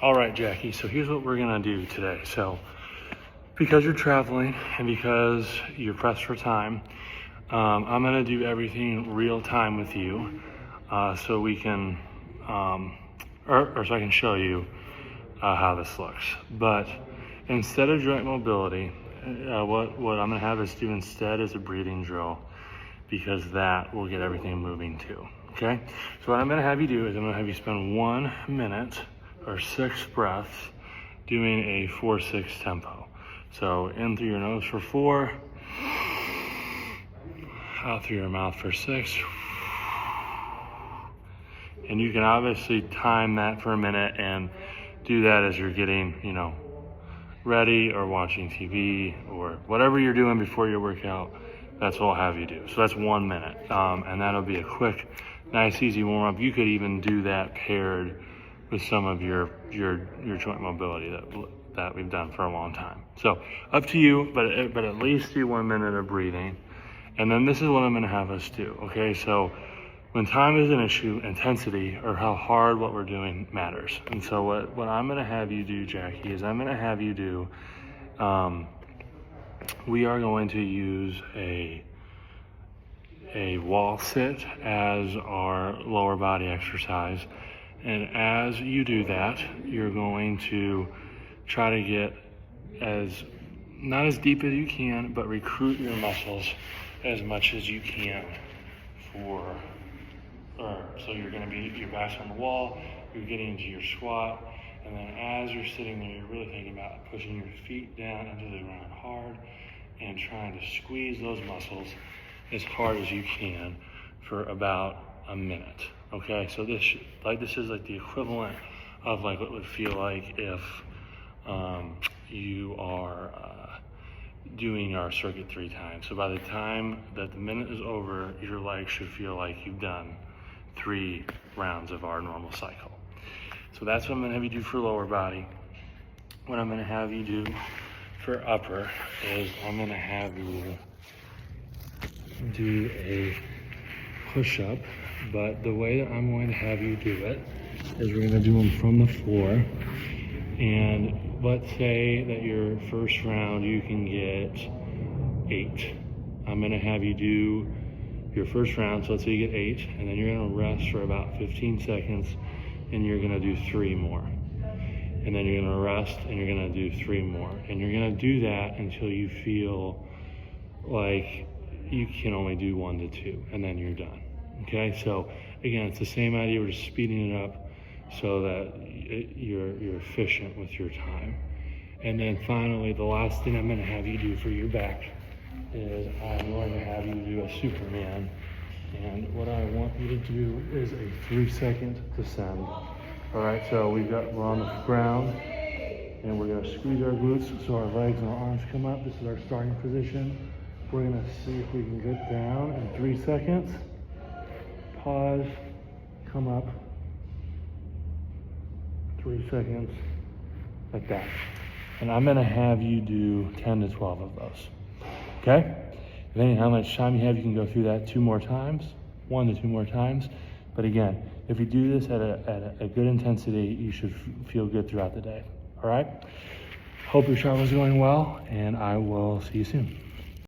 All right, Jackie, so here's what we're gonna do today. So because you're traveling and because you're pressed for time, I'm gonna do everything real time with you, so we can, or so I can show you how this looks. But instead of joint mobility, what I'm gonna have us do instead is a breathing drill, because that will get everything moving too, okay? So what I'm gonna have you do is I'm gonna have you spend 1 minute or 6 breaths doing a 4-6 tempo. So in through your nose for 4, out through your mouth for 6. And you can obviously time that for a minute and do that as you're getting, ready or watching TV or whatever you're doing before your workout. That's what I'll have you do. So that's 1 minute. And that'll be a quick, nice, easy warm up. You could even do that paired with some of your joint mobility that we've done for a long time. So up to you, but at least do 1 minute of breathing. And then this is what I'm gonna have us do, okay? So when time is an issue, intensity or how hard what we're doing matters. And so what I'm gonna have you do, Jackie, is I'm gonna have you do, we are going to use a wall sit as our lower body exercise. And as you do that, you're going to try to get not as deep as you can, but recruit your muscles as much as you can so your back's on the wall, you're getting into your squat, and then as you're sitting there, you're really thinking about pushing your feet down into the ground hard and trying to squeeze those muscles as hard as you can for about a minute. Okay, so this is like the equivalent of like what it would feel like if you are doing our circuit 3 times. So by the time that the minute is over, your legs should feel like you've done 3 rounds of our normal cycle. So that's what I'm gonna have you do for lower body. What I'm gonna have you do for upper is I'm gonna have you do a push-up, but the way that I'm going to have you do it is we're gonna do them from the floor. And let's say that your first round you can get 8. I'm gonna have you do your first round, so let's say you get 8, and then you're gonna rest for about 15 seconds, and you're gonna do 3 more. And then you're gonna rest, and you're gonna do 3 more. And you're gonna do that until you feel like you can only do 1 to 2, and then you're done. Okay, so again, it's the same idea, we're just speeding it up so that you're efficient with your time. And then finally, the last thing I'm gonna have you do for your back is I'm going to have you do a Superman. And what I want you to do is a 3-second descend. All right, so we're on the ground and we're gonna squeeze our glutes so our legs and our arms come up. This is our starting position. We're gonna see if we can get down in 3 seconds. Pause, come up, 3 seconds, like that. And I'm gonna have you do 10 to 12 of those, okay? Depending on how much time you have, you can go through that 2 more times, 1 to 2 more times. But again, if you do this at a good intensity, you should feel good throughout the day, all right? Hope your travel is going well, and I will see you soon.